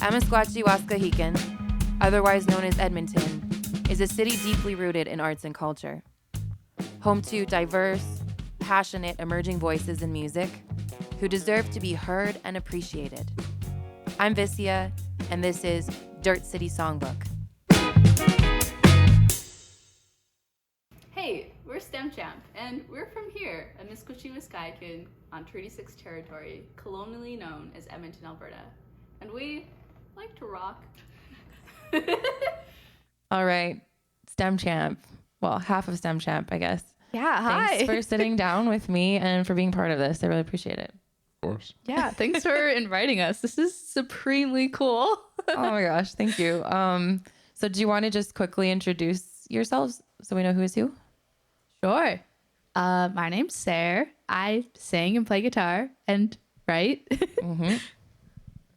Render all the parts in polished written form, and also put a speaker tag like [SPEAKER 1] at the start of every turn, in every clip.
[SPEAKER 1] Amisquatchie, otherwise known as Edmonton, is a city deeply rooted in arts and culture. Home to diverse, passionate, emerging voices in music who deserve to be heard and appreciated. I'm VISSIA, and this is Dirt City Songbook.
[SPEAKER 2] Hey, we're STEM Champ, and we're from here, Amisquatchie on Treaty 6 territory, colonially known as Edmonton, Alberta. And we like to rock.
[SPEAKER 1] All right, STEM Champ. Well, half of STEM Champ, I guess.
[SPEAKER 3] Yeah, hi.
[SPEAKER 1] Thanks for sitting down with me and for being part of this. I really appreciate it.
[SPEAKER 4] Of course.
[SPEAKER 3] Yeah, thanks for inviting us. This is supremely cool.
[SPEAKER 1] Oh my gosh, thank you. So do you want to just quickly introduce yourselves so we know who is who?
[SPEAKER 3] Sure. My name's Sarah. I sing and play guitar and write.
[SPEAKER 1] Mm-hmm.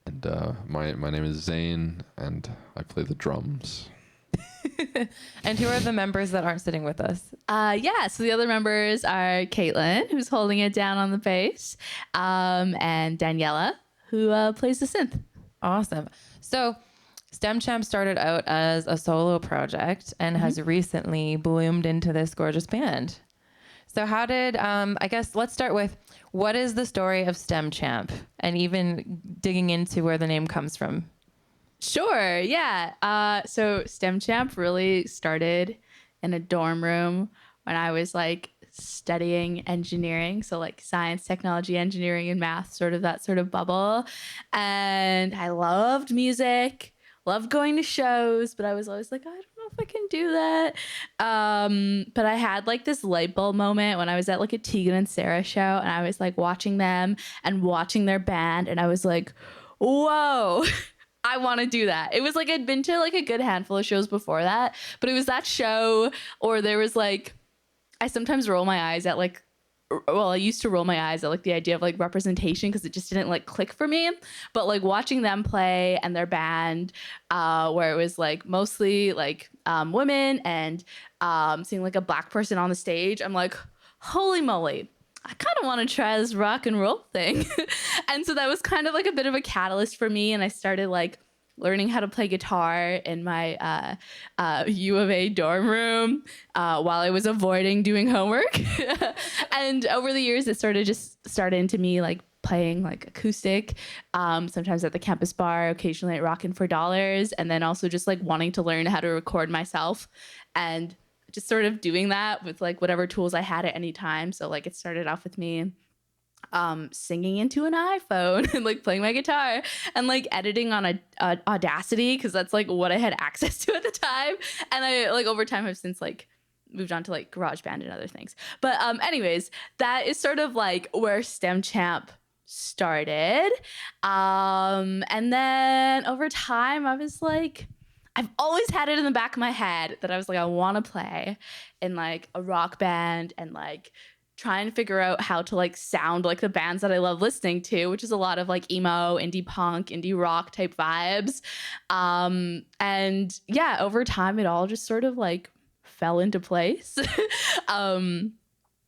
[SPEAKER 4] And my name is Zane, and I play the drums.
[SPEAKER 1] And who are the members that aren't sitting with us?
[SPEAKER 3] So the other members are Caitlin, who's holding it down on the bass, and Daniela, who plays the synth.
[SPEAKER 1] Awesome. So STEM Champ started out as a solo project and has recently bloomed into this gorgeous band. So how did, I guess let's start with, what is the story of STEM Champ, and even digging into where the name comes from?
[SPEAKER 3] Sure, yeah. So STEM Champ really started in a dorm room when I was like studying engineering. So like science, technology, engineering, and math, sort of that sort of bubble. And I loved music, loved going to shows, but I was always like, I don't know if I can do that. But I had like this light bulb moment when I was at like a Tegan and Sarah show, and I was like watching them and watching their band, and I was like, whoa. I want to do that. It was like I'd been to like a good handful of shows before that, but it was that show, or there was like, I sometimes roll my eyes at like, well, I used to roll my eyes at like the idea of like representation because it just didn't like click for me. But like watching them play and their band, where it was like mostly like women and seeing like a black person on the stage, I'm like, holy moly. I kind of want to try this rock and roll thing. And so that was kind of like a bit of a catalyst for me. And I started like learning how to play guitar in my U of A dorm room while I was avoiding doing homework. And over the years, it sort of just started into me like playing like acoustic, sometimes at the campus bar, occasionally at Rockin' for Dollars, and then also just like wanting to learn how to record myself and just sort of doing that with like whatever tools I had at any time. So like it started off with me singing into an iPhone and like playing my guitar and like editing on a Audacity because that's like what I had access to at the time. And I like over time have since like moved on to like GarageBand and other things. But anyways, that is sort of like where STEM Champ started. And then over time I was like, I've always had it in the back of my head that I was like, I want to play in like a rock band and like try and figure out how to like sound like the bands that I love listening to, which is a lot of like emo, indie punk, indie rock type vibes. And yeah, over time, it all just sort of like fell into place.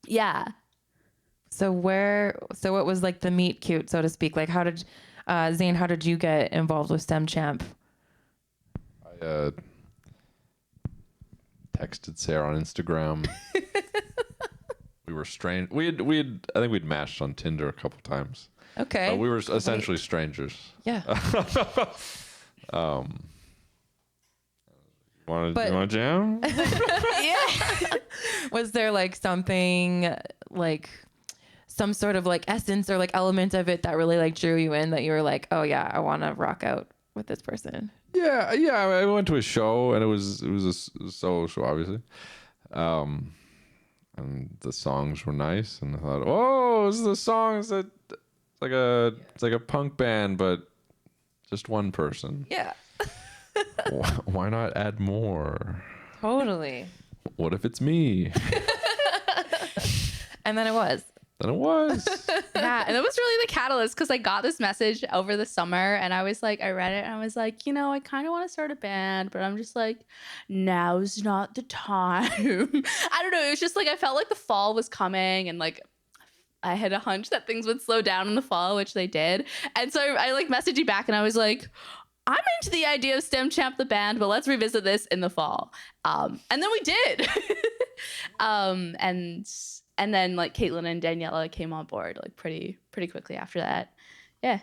[SPEAKER 3] Yeah.
[SPEAKER 1] So what was like the meet cute, so to speak? Like how did, Zane, how did you get involved with STEM Champ?
[SPEAKER 4] I texted Sarah on Instagram. We were strange. I think we'd matched on Tinder a couple times.
[SPEAKER 1] Okay.
[SPEAKER 4] We were essentially strangers.
[SPEAKER 1] Yeah.
[SPEAKER 4] Want to jam?
[SPEAKER 1] Yeah. Was there like something like some sort of like essence or like element of it that really like drew you in, that you were like, oh yeah, I want to rock out with this person?
[SPEAKER 4] Yeah. I went to a show, and it was a solo show, obviously. And the songs were nice, and I thought, oh, this is the songs that it's like a punk band, but just one person.
[SPEAKER 1] Yeah.
[SPEAKER 4] Why not add more?
[SPEAKER 1] Totally.
[SPEAKER 4] What if it's me?
[SPEAKER 1] And then it was.
[SPEAKER 3] Yeah, and it was really the catalyst because I got this message over the summer, and I was like, I read it and I was like, you know, I kind of want to start a band, but I'm just like, now's not the time. I don't know. It was just like I felt like the fall was coming, and like I had a hunch that things would slow down in the fall, which they did. And so I like messaged you back, and I was like, I'm into the idea of STEM Champ the band, but let's revisit this in the fall. And then we did. And then like Caitlin and Daniela came on board like pretty quickly after that. Yeah.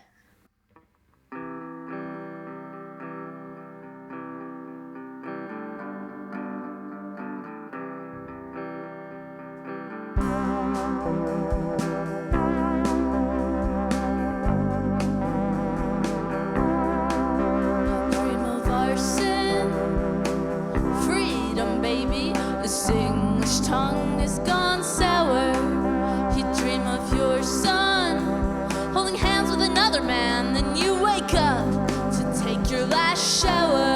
[SPEAKER 5] This English tongue has gone sour. You dream of your son holding hands with another man, then you wake up to take your last shower.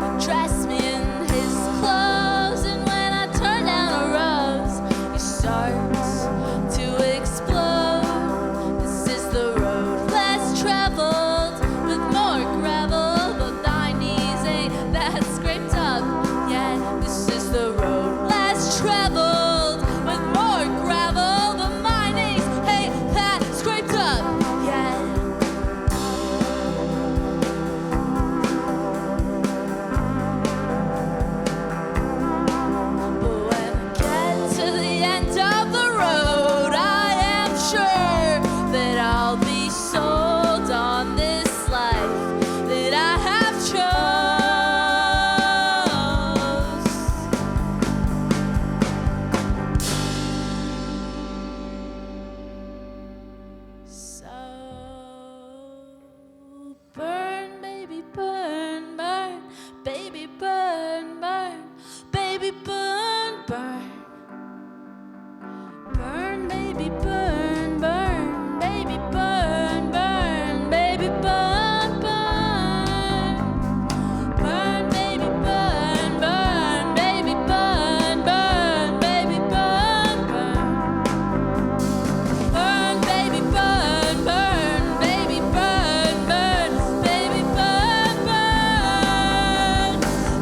[SPEAKER 5] You dress me in his clothes, and when I turn down a rose, he starts to explode. This is the road less traveled, with more gravel, but thy knees ain't that scraped up yet. This is the road less traveled, with more gravel, but my knees ain't that scraped up yet. But when I get to the end of the road, I am sure that I'll be sold on this life that I have chose. So burn, baby, burn, burn, baby, burn, burn, baby, burn, burn. Burn, baby, burn, burn, baby, burn, burn, baby, burn, burn. Burn, baby, burn, burn, baby, burn, burn, baby, burn, burn. Burn, baby, burn, burn, baby, burn, burn, baby, burn, burn.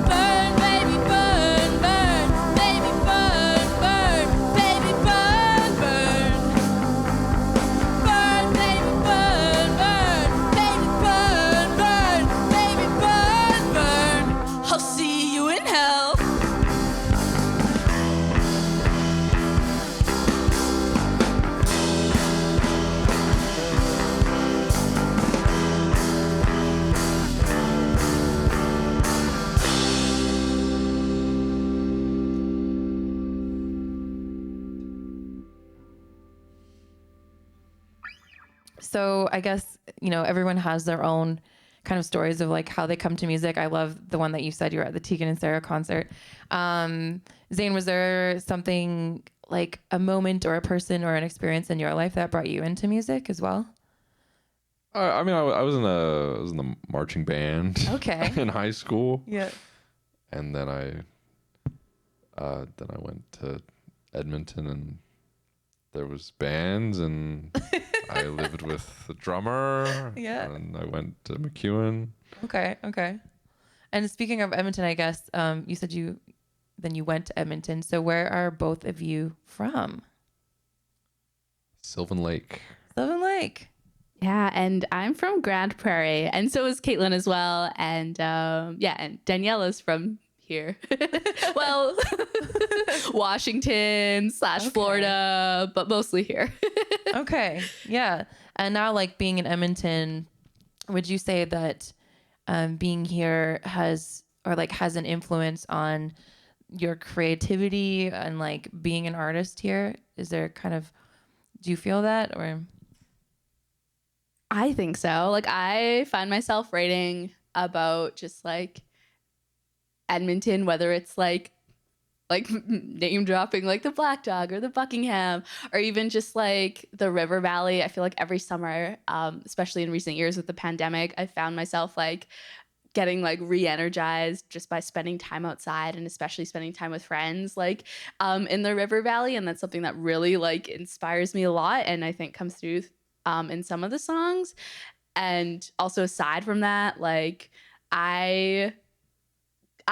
[SPEAKER 5] Burn, baby, burn, burn, baby, burn, burn, baby, burn, burn. Burn, baby, burn, burn, baby, burn, burn, baby, burn, burn. I'll see you in hell.
[SPEAKER 1] So I guess, everyone has their own kind of stories of like how they come to music. I love the one that you said you were at the Tegan and Sarah concert. Zane, was there something like a moment or a person or an experience in your life that brought you into music as well?
[SPEAKER 4] I mean, I was in the marching band.
[SPEAKER 1] Okay.
[SPEAKER 4] In high school.
[SPEAKER 1] Yeah.
[SPEAKER 4] And then I went to Edmonton, and there was bands, and I lived with the drummer.
[SPEAKER 1] Yeah.
[SPEAKER 4] And I went to McEwen.
[SPEAKER 1] Okay. And speaking of Edmonton, I guess you said you went to Edmonton. So where are both of you from?
[SPEAKER 4] Sylvan Lake.
[SPEAKER 1] Sylvan Lake.
[SPEAKER 3] Yeah, and I'm from Grand Prairie, and so is Caitlin as well. And and Daniela's from here. Well, Washington / Florida, but mostly here.
[SPEAKER 1] Okay. Yeah. And now, like, being in Edmonton, would you say that being here has an influence on your creativity and like being an artist here? Is there do you feel that, or?
[SPEAKER 3] I think so. Like, I find myself writing about just like Edmonton, whether it's like name dropping like the Black Dog or the Buckingham, or even just like the River Valley. I feel like every summer, especially in recent years with the pandemic, I found myself like getting like re-energized just by spending time outside, and especially spending time with friends like in the River Valley. And that's something that really like inspires me a lot, and I think comes through in some of the songs. And also aside from that, like I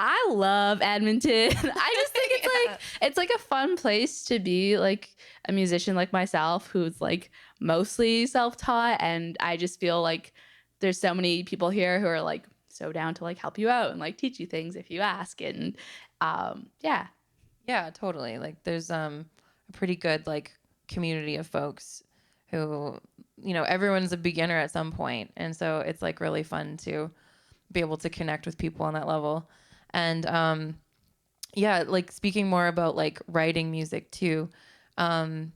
[SPEAKER 3] I love Edmonton. I just think it's like a fun place to be, like a musician like myself who's like mostly self-taught, and I just feel like there's so many people here who are like so down to like help you out and like teach you things if you ask. And yeah.
[SPEAKER 1] Yeah, totally. Like there's a pretty good like community of folks who, you know, everyone's a beginner at some point, and so it's like really fun to be able to connect with people on that level. And yeah, like speaking more about like writing music too, I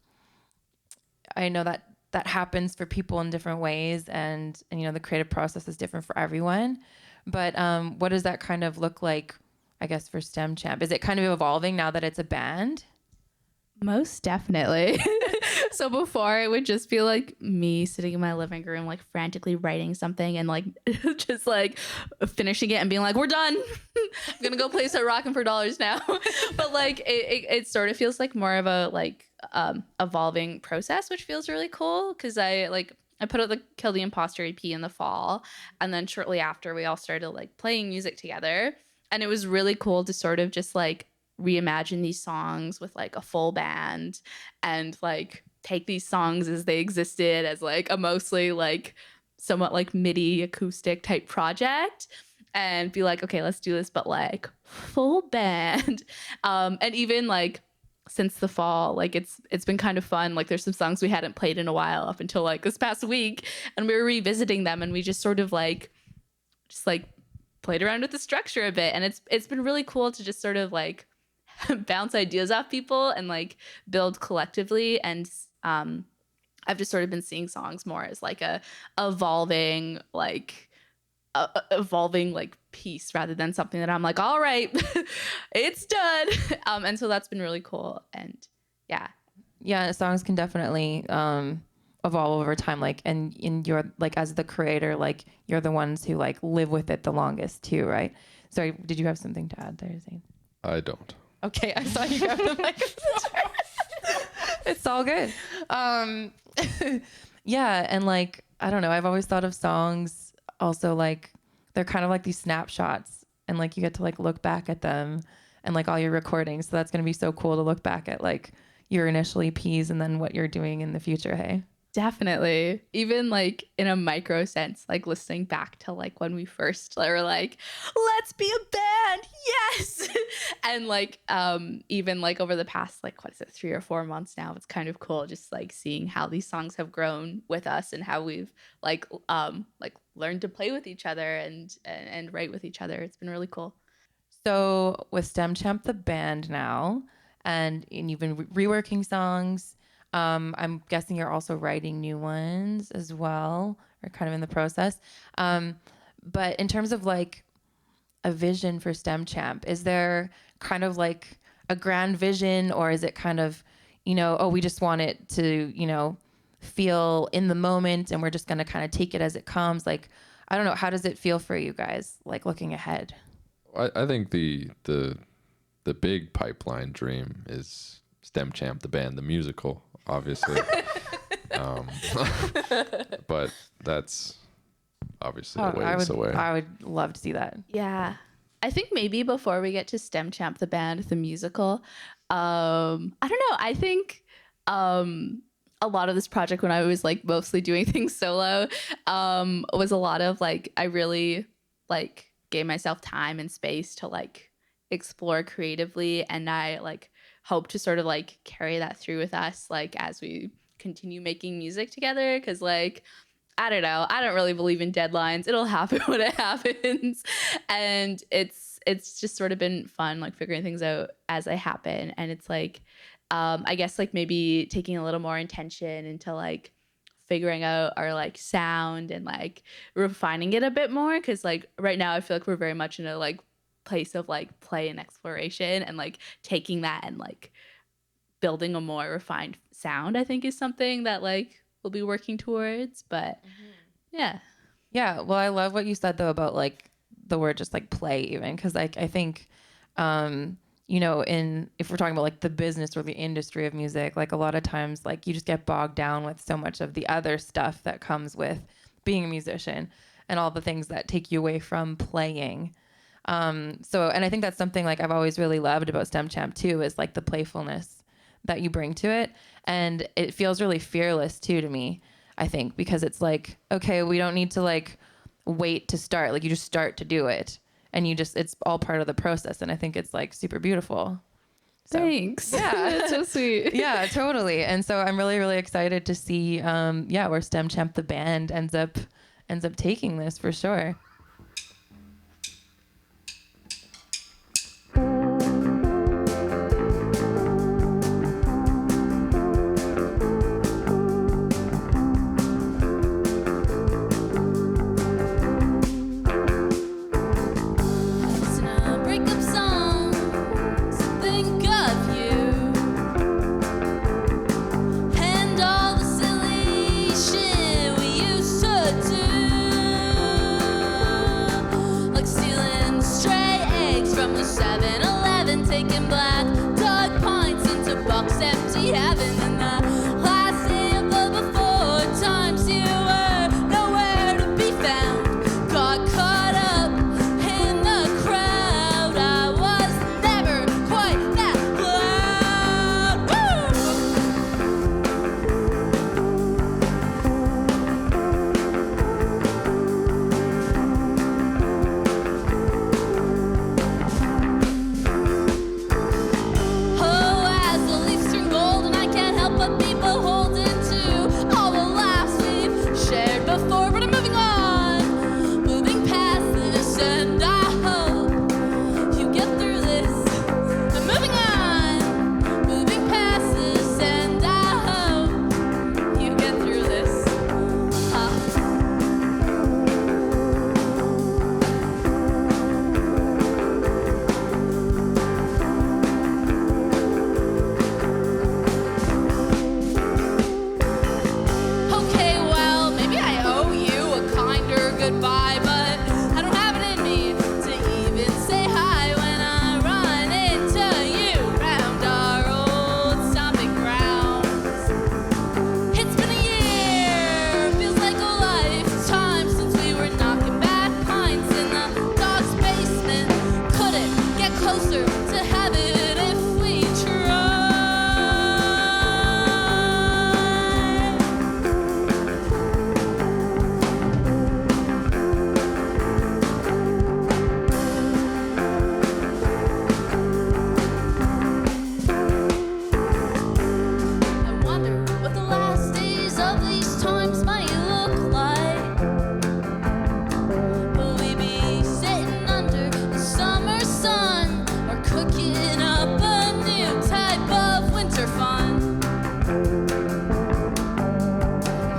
[SPEAKER 1] know that that happens for people in different ways, and you know the creative process is different for everyone. But what does that kind of look like, I guess, for STEM Champ? Is it kind of evolving now that it's a band?
[SPEAKER 3] Most definitely. So before it would just be like me sitting in my living room, like frantically writing something and like just like finishing it and being like, we're done. I'm going to go play some Rockin' for Dollars now. But like it sort of feels like more of a like evolving process, which feels really cool. Cause I put out the Kill the Imposter EP in the fall. And then shortly after we all started like playing music together. And it was really cool to sort of just like reimagine these songs with like a full band and like take these songs as they existed as like a mostly like somewhat like MIDI acoustic type project and be like, okay, let's do this, but like full band. And even like since the fall, like it's been kind of fun. Like there's some songs we hadn't played in a while up until like this past week, and we were revisiting them, and we just sort of like played around with the structure a bit, and it's been really cool to just sort of like bounce ideas off people and like build collectively. And I've just sort of been seeing songs more as like a evolving like piece rather than something that I'm like, all right, it's done. And so that's been really cool. And yeah,
[SPEAKER 1] songs can definitely evolve over time, like, and you're like, as the creator, like you're the ones who like live with it the longest too, right? Sorry, did you have something to add there, Zane?
[SPEAKER 4] I don't.
[SPEAKER 1] Okay, I saw you grab the mic. It's all good. Yeah, and like, I don't know, I've always thought of songs also like they're kind of like these snapshots, and like you get to like look back at them and like all your recordings. So that's going to be so cool to look back at like your initial EPs and then what you're doing in the future. Hey,
[SPEAKER 3] definitely. Even like in a micro sense, like listening back to like when we first were like, let's be a band, yes. And like even like over the past like 3 or 4 months now, it's kind of cool just like seeing how these songs have grown with us and how we've like learned to play with each other and write with each other. It's been really cool.
[SPEAKER 1] So with STEM Champ the band now, and you've been reworking songs, I'm guessing you're also writing new ones as well, or kind of in the process. But in terms of like a vision for STEM Champ, is there kind of like a grand vision, or is it kind of, you know, oh, we just want it to, you know, feel in the moment and we're just going to kind of take it as it comes? Like, I don't know. How does it feel for you guys, like looking ahead?
[SPEAKER 4] I think the big pipeline dream is STEM Champ the band, the musical, obviously. But that's obviously a ways away.
[SPEAKER 1] I would love to see that.
[SPEAKER 3] Yeah. I think maybe before we get to STEM Champ the band, the musical, I don't know. I think a lot of this project, when I was like mostly doing things solo, was a lot of like, I really like gave myself time and space to like explore creatively, and I like hope to sort of like carry that through with us like as we continue making music together, because like I don't know, I don't really believe in deadlines. It'll happen when it happens, and it's just sort of been fun like figuring things out as they happen. And it's like I guess like maybe taking a little more intention into like figuring out our like sound and like refining it a bit more, because like right now I feel like we're very much in a like place of like play and exploration, and like taking that and like building a more refined sound, I think, is something that like we'll be working towards. But yeah
[SPEAKER 1] Well, I love what you said though about like the word just like play, even because like I think you know, if we're talking about like the business or the industry of music, like a lot of times like you just get bogged down with so much of the other stuff that comes with being a musician and all the things that take you away from playing. So, and I think that's something like I've always really loved about STEM Champ too, is like the playfulness that you bring to it. And it feels really fearless too to me, I think, because it's like, okay, we don't need to like wait to start. Like you just start to do it, and it's all part of the process. And I think it's like super beautiful. So,
[SPEAKER 3] Thanks.
[SPEAKER 1] yeah.
[SPEAKER 3] That's so sweet.
[SPEAKER 1] Yeah, totally. And so I'm really, really excited to see, where STEM Champ the band ends up taking this for sure.
[SPEAKER 5] Listen to breakup songs, think of you, and all the silly shit we used to do, like stealing stray eggs from the 7-Eleven, taking black dog pints into box empty heaven, and the last day of the before times you were nowhere to be found. Got caught up in the crowd. I was never quite that loud. Woo! Oh, as the leaves turn gold, and I can't help but be beholden to all the laughs we've shared before. But I'm moving on, moving past this, and I hope you get through this. I'm moving on, moving past this, and I hope you get through this. Okay, well, maybe I owe you a kinder goodbye, but I don't have it in me to even say hi when I run into you round our old stomping grounds. It's been a year, feels like a lifetime since we were knocking back pints in the dog's basement. Couldn't get closer to heaven if we tried. I wonder what the last days of these times might look like. Will we be sitting under the summer sun, or cooking up a new type of winter fun?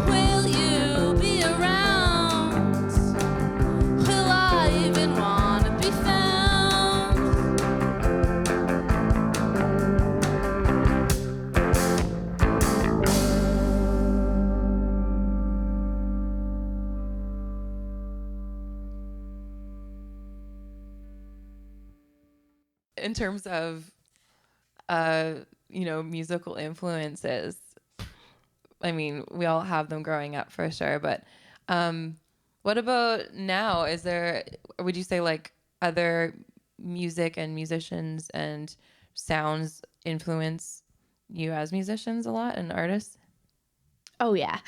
[SPEAKER 5] Will you be around? Will I even want to be found?
[SPEAKER 1] In terms of, musical influences, I mean, we all have them growing up for sure, but what about now? Would you say like other music and musicians and sounds influence you as musicians a lot and artists?
[SPEAKER 3] Oh yeah.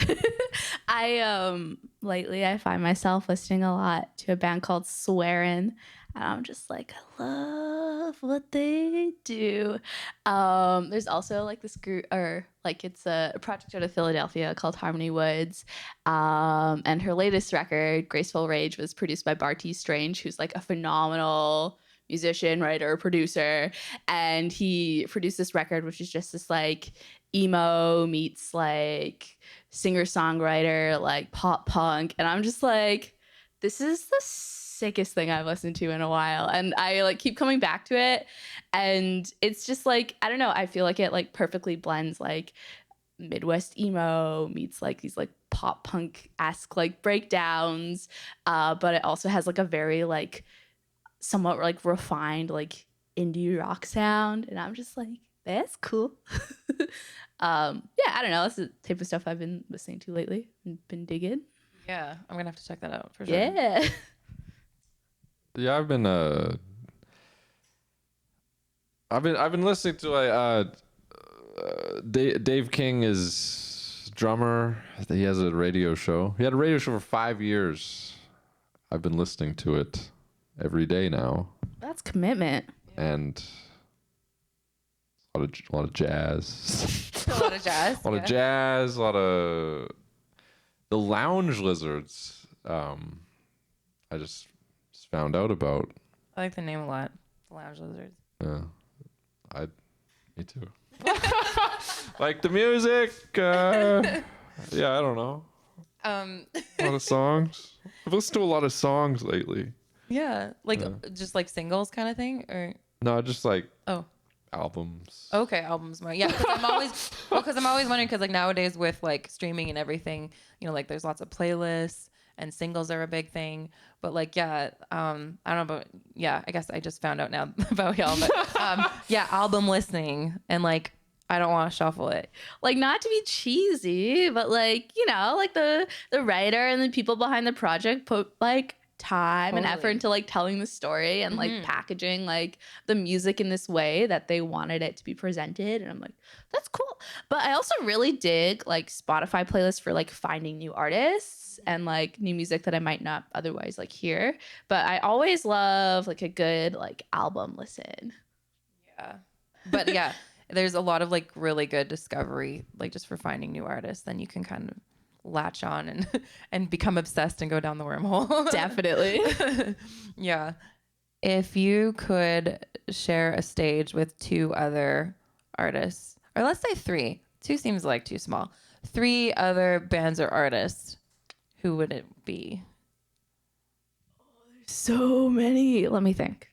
[SPEAKER 3] I lately I find myself listening a lot to a band called Swearin', and I'm just like, I love what they do. There's also like this group, or like it's a project out of Philadelphia called Harmony Woods. And her latest record, Graceful Rage, was produced by Barty Strange, who's like a phenomenal musician, writer, producer. And he produced this record, which is just this like emo meets like singer-songwriter, like pop punk. And I'm just like, this is the sickest thing I've listened to in a while. And I like keep coming back to it. And it's just like, I don't know, I feel like it like perfectly blends like Midwest emo meets like these like pop punk-esque like breakdowns. But it also has like a very like somewhat like refined like indie rock sound. And I'm just like, that's cool. Yeah, I don't know. That's the type of stuff I've been listening to lately and been digging.
[SPEAKER 1] Yeah, I'm gonna have to check that out for sure.
[SPEAKER 3] Yeah.
[SPEAKER 4] Yeah, I've been listening to Dave King is drummer. He has a radio show. He had a radio show for 5 years. I've been listening to it every day now.
[SPEAKER 3] That's commitment.
[SPEAKER 4] And a lot of jazz.
[SPEAKER 1] A lot of jazz.
[SPEAKER 4] A lot of jazz, a lot of the Lounge Lizards. I just found out about.
[SPEAKER 1] I like the name a lot. The Lounge Lizards.
[SPEAKER 4] Yeah, me too. Like the music. Yeah, I don't know. A lot of songs. I've listened to a lot of songs lately.
[SPEAKER 1] Yeah, like just like singles kind of thing, or
[SPEAKER 4] No, just like
[SPEAKER 1] oh.
[SPEAKER 4] albums.
[SPEAKER 1] Okay, albums more. Yeah, because I'm always wondering because like nowadays with like streaming and everything, you know, like there's lots of playlists and singles are a big thing. But like I don't know about I guess I just found out now about y'all. But album listening and like I don't want to shuffle it.
[SPEAKER 3] Like, not to be cheesy, but like, you know, like the writer and the people behind the project put like time and effort into like telling the story and like packaging like the music in this way that they wanted it to be presented, and I'm like, that's cool. But I also really dig like Spotify playlists for like finding new artists and like new music that I might not otherwise like hear. But I always love like a good like album listen.
[SPEAKER 1] But there's a lot of like really good discovery like just for finding new artists. Then you can kind of latch on and become obsessed and go down the wormhole.
[SPEAKER 3] Definitely.
[SPEAKER 1] Yeah. If you could share a stage with 2 other artists, or let's say 3, 2 seems like too small, 3 other bands or artists, who would it be?
[SPEAKER 3] So many. Let me think.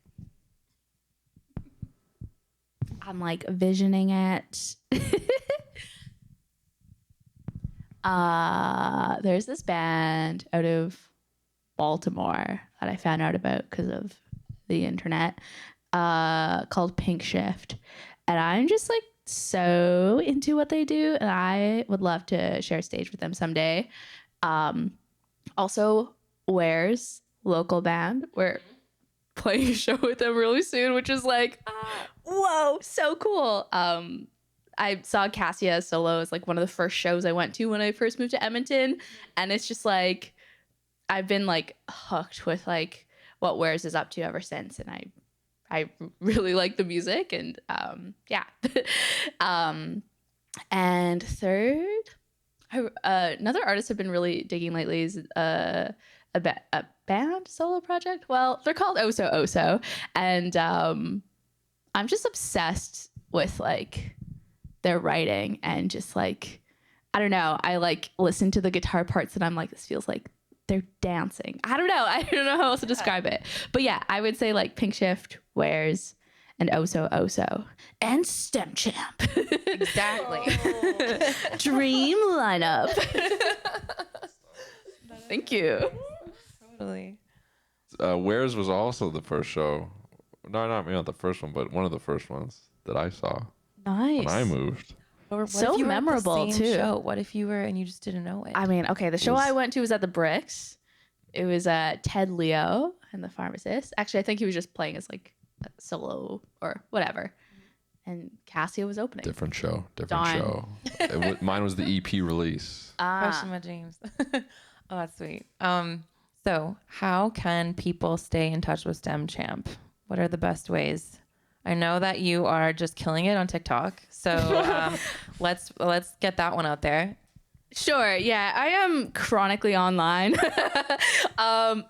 [SPEAKER 3] I'm like visioning it. There's this band out of Baltimore that I found out about because of the internet, called Pink Shift, and I'm just like so into what they do, and I would love to share a stage with them someday. Also, Where's local band, we're playing a show with them really soon, which is like, whoa, so cool. I saw Cassia solo as like one of the first shows I went to when I first moved to Edmonton, and it's just like I've been like hooked with like what Where's is up to ever since, and I really like the music, and and third, another artist I've been really digging lately is a band solo project. Well, they're called Oso Oso, and I'm just obsessed with like their writing, and just like, I don't know, I like listen to the guitar parts and I'm like, this feels like they're dancing. I don't know how else to describe it, but yeah, I would say like Pink Shift, Where's, and Oso Oso, and STEM Champ.
[SPEAKER 1] Exactly.
[SPEAKER 3] Dream lineup. Thank you.
[SPEAKER 1] Totally.
[SPEAKER 4] Where's was also the first show. No, not the first one, but one of the first ones that I saw
[SPEAKER 3] Nice.
[SPEAKER 4] when I moved.
[SPEAKER 1] Or what
[SPEAKER 3] So
[SPEAKER 1] if you were at the
[SPEAKER 3] memorable,
[SPEAKER 1] same
[SPEAKER 3] too.
[SPEAKER 1] show? What if you were and you just didn't know it?
[SPEAKER 3] I mean, okay, the show I went to was at the Bricks. It was Ted Leo and the Pharmacist. Actually, I think he was just playing as like a solo or whatever. And Cassia was opening.
[SPEAKER 4] Different show.
[SPEAKER 3] Darn.
[SPEAKER 4] Mine was the EP release.
[SPEAKER 1] Question my James. Oh, that's sweet. So how can people stay in touch with STEM Champ? What are the best ways? I know that you are just killing it on TikTok, so let's get that one out there.
[SPEAKER 3] Sure. Yeah, I am chronically online. We're on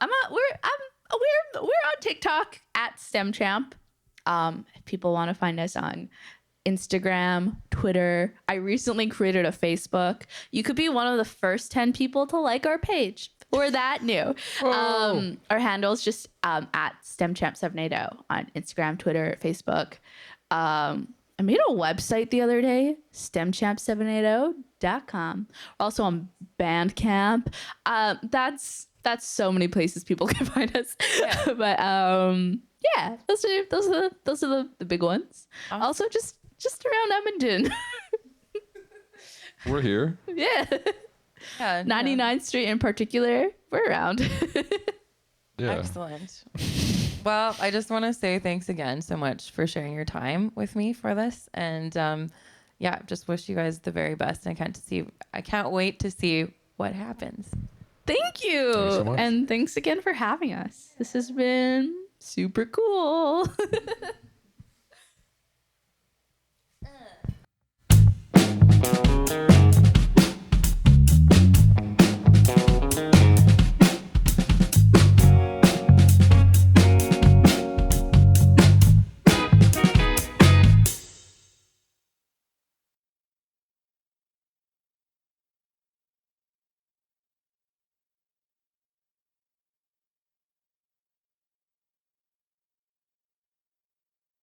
[SPEAKER 3] TikTok at STEM Champ. If people want to find us on Instagram, Twitter. I recently created a Facebook. You could be one of the first 10 people to like our page. We're that new. Our handle is just at STEMChamp780 on Instagram, Twitter, Facebook. I made a website the other day, STEMChamp780.com. Also on Bandcamp. That's so many places people can find us. Yeah. But yeah, those are the big ones. Awesome. Also just around Edmonton.
[SPEAKER 4] We're here.
[SPEAKER 3] Yeah.
[SPEAKER 1] Yeah,
[SPEAKER 3] 99th Street in particular, we're around.
[SPEAKER 4] Yeah.
[SPEAKER 1] Excellent. Well, I just want to say thanks again so much for sharing your time with me for this. And yeah, just wish you guys the very best. And I can't wait to see what happens.
[SPEAKER 3] Thank you.
[SPEAKER 4] Thanks so much.
[SPEAKER 3] And thanks again for having us. This has been super cool.